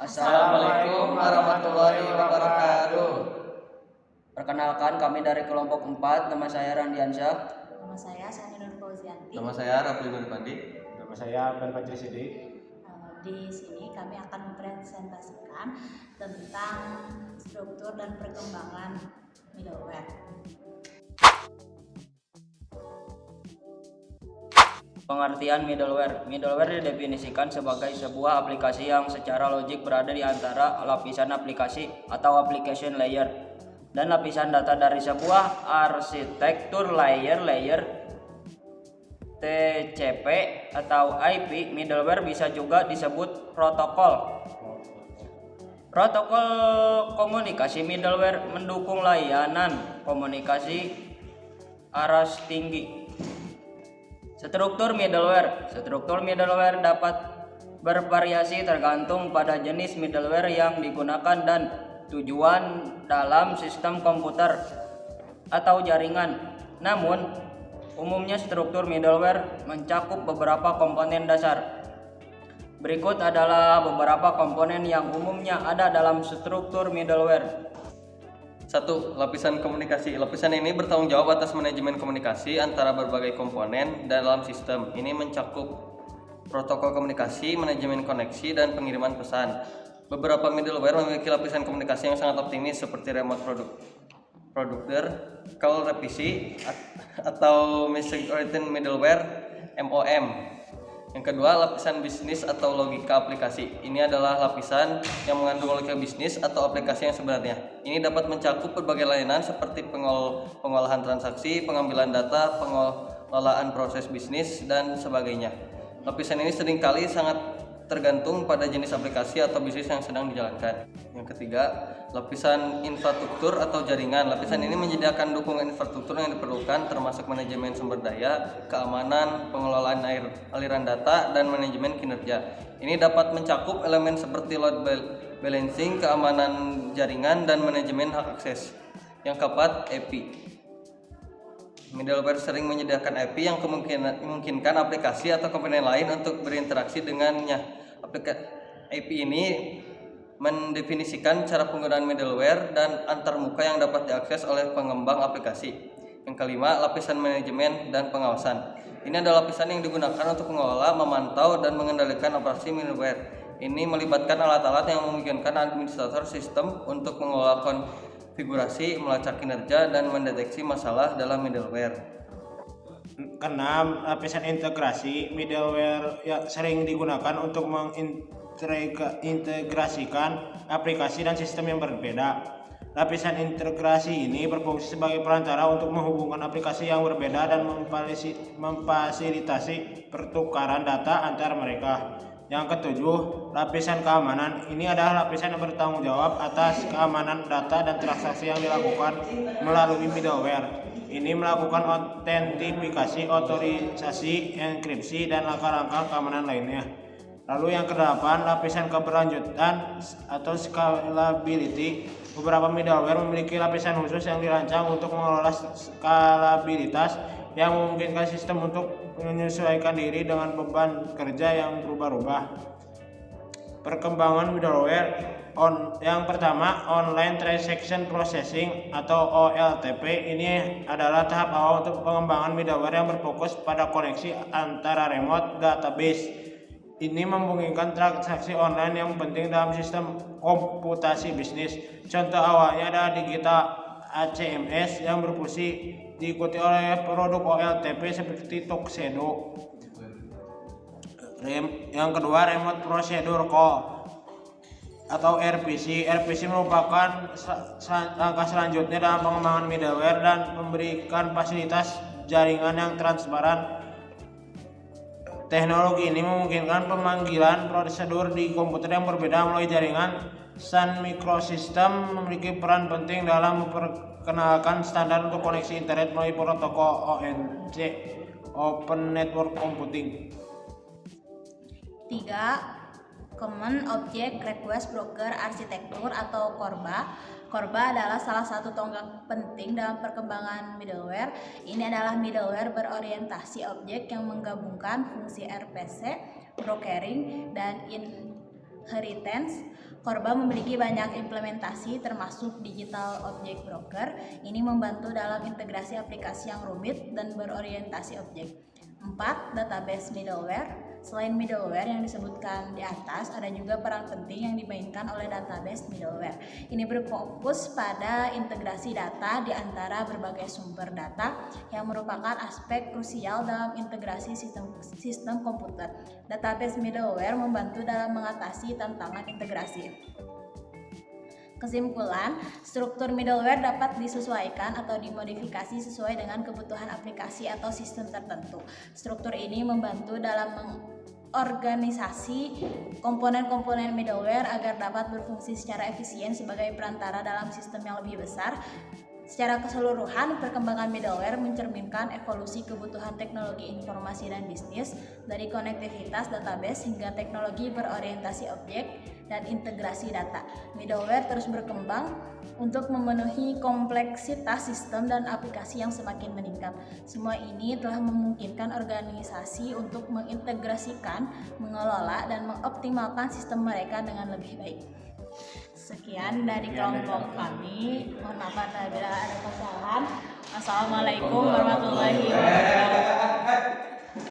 Assalamualaikum warahmatullahi wabarakatuh. Perkenalkan, kami dari kelompok 4. Nama saya Randiansyah. Nama saya Sani Nur Fauzianti. Nama saya Rafli Nurpandi. Nama saya Ben Fajri Sidik. Di sini kami akan mempresentasikan tentang struktur dan perkembangan middleware. Pengertian middleware. Middleware didefinisikan sebagai sebuah aplikasi yang secara logik berada di antara lapisan aplikasi atau application layer dan lapisan data dari sebuah arsitektur layer TCP atau IP. Middleware bisa juga disebut protokol. Protokol komunikasi middleware mendukung layanan komunikasi aras tinggi. Struktur middleware dapat bervariasi tergantung pada jenis middleware yang digunakan dan tujuan dalam sistem komputer atau jaringan. Namun, umumnya struktur middleware mencakup beberapa komponen dasar. Berikut adalah beberapa komponen yang umumnya ada dalam struktur middleware. 1. Lapisan komunikasi. Lapisan ini bertanggung jawab atas manajemen komunikasi antara berbagai komponen dalam sistem. Ini mencakup protokol komunikasi, manajemen koneksi, dan pengiriman pesan. Beberapa middleware memiliki lapisan komunikasi yang sangat optimis seperti remote producer, call revisi, atau message oriented middleware (MOM). Yang kedua, lapisan bisnis atau logika aplikasi. Ini adalah lapisan yang mengandung logika bisnis atau aplikasi yang sebenarnya. Ini dapat mencakup berbagai layanan seperti pengolahan transaksi, pengambilan data, pengelolaan proses bisnis, dan sebagainya. Lapisan ini seringkali sangat tergantung pada jenis aplikasi atau bisnis yang sedang dijalankan. Yang ketiga, lapisan infrastruktur atau jaringan. Lapisan ini menyediakan dukungan infrastruktur yang diperlukan termasuk manajemen sumber daya, keamanan, pengelolaan aliran data, dan manajemen kinerja. Ini dapat mencakup elemen seperti load balancing, keamanan jaringan, dan manajemen hak akses. Yang keempat, API. Middleware sering menyediakan API yang memungkinkan aplikasi atau komponen lain untuk berinteraksi dengannya. API ini mendefinisikan cara penggunaan middleware dan antarmuka yang dapat diakses oleh pengembang aplikasi. Yang kelima, lapisan manajemen dan pengawasan. Ini adalah lapisan yang digunakan untuk mengelola, memantau, dan mengendalikan operasi middleware. Ini melibatkan alat-alat yang memungkinkan administrator sistem untuk mengelola konfigurasi, melacak kinerja, dan mendeteksi masalah dalam middleware. Keenam, lapisan integrasi. Middleware sering digunakan untuk mengintegrasikan aplikasi dan sistem yang berbeda. Lapisan integrasi ini berfungsi sebagai perantara untuk menghubungkan aplikasi yang berbeda dan memfasilitasi pertukaran data antar mereka. Yang ketujuh, lapisan keamanan. Ini adalah lapisan yang bertanggung jawab atas keamanan data dan transaksi yang dilakukan melalui middleware. Ini melakukan autentifikasi, otorisasi, enkripsi, dan langkah-langkah keamanan lainnya. Lalu yang kedelapan, lapisan keberlanjutan atau scalability. Beberapa middleware memiliki lapisan khusus yang dirancang untuk mengelola skalabilitas yang memungkinkan sistem untuk menyesuaikan diri dengan beban kerja yang berubah-ubah. Perkembangan middleware. Yang pertama, online transaction processing atau OLTP. Ini adalah tahap awal untuk pengembangan middleware yang berfokus pada koneksi antara remote database. Ini memungkinkan transaksi online yang penting dalam sistem komputasi bisnis. Contoh awalnya adalah Digital ACMS yang berfungsi diikuti oleh produk OLTP seperti Tuxedo. Yang kedua, Remote Procedure Call atau RPC. RPC merupakan langkah selanjutnya dalam pengembangan middleware dan memberikan fasilitas jaringan yang transparan. Teknologi ini memungkinkan pemanggilan prosedur di komputer yang berbeda melalui jaringan. Sun Microsystem memiliki peran penting dalam memperkenalkan standar untuk koneksi internet melalui protokol ONC, Open Network Computing. 3. Common Object Request Broker Arsitektur atau CORBA. CORBA adalah salah satu tonggak penting dalam perkembangan middleware. Ini adalah middleware berorientasi objek yang menggabungkan fungsi RPC, brokering, dan heritage. Korba memiliki banyak implementasi termasuk digital object broker. Ini membantu dalam integrasi aplikasi yang rumit dan berorientasi objek. 4. Database middleware. Selain middleware yang disebutkan di atas, ada juga peran penting yang dimainkan oleh database middleware. Ini berfokus pada integrasi data di antara berbagai sumber data yang merupakan aspek krusial dalam integrasi sistem komputer. Database middleware membantu dalam mengatasi tantangan integrasi. Kesimpulan, struktur middleware dapat disesuaikan atau dimodifikasi sesuai dengan kebutuhan aplikasi atau sistem tertentu. Struktur ini membantu dalam mengorganisasi komponen-komponen middleware agar dapat berfungsi secara efisien sebagai perantara dalam sistem yang lebih besar. Secara keseluruhan, perkembangan middleware mencerminkan evolusi kebutuhan teknologi informasi dan bisnis dari konektivitas database hingga teknologi berorientasi objek dan integrasi data. Middleware terus berkembang untuk memenuhi kompleksitas sistem dan aplikasi yang semakin meningkat. Semua ini telah memungkinkan organisasi untuk mengintegrasikan, mengelola, dan mengoptimalkan sistem mereka dengan lebih baik. Sekian dari kelompok kami. Mohon maaf apabila ada kesalahan. Assalamualaikum warahmatullahi wabarakatuh.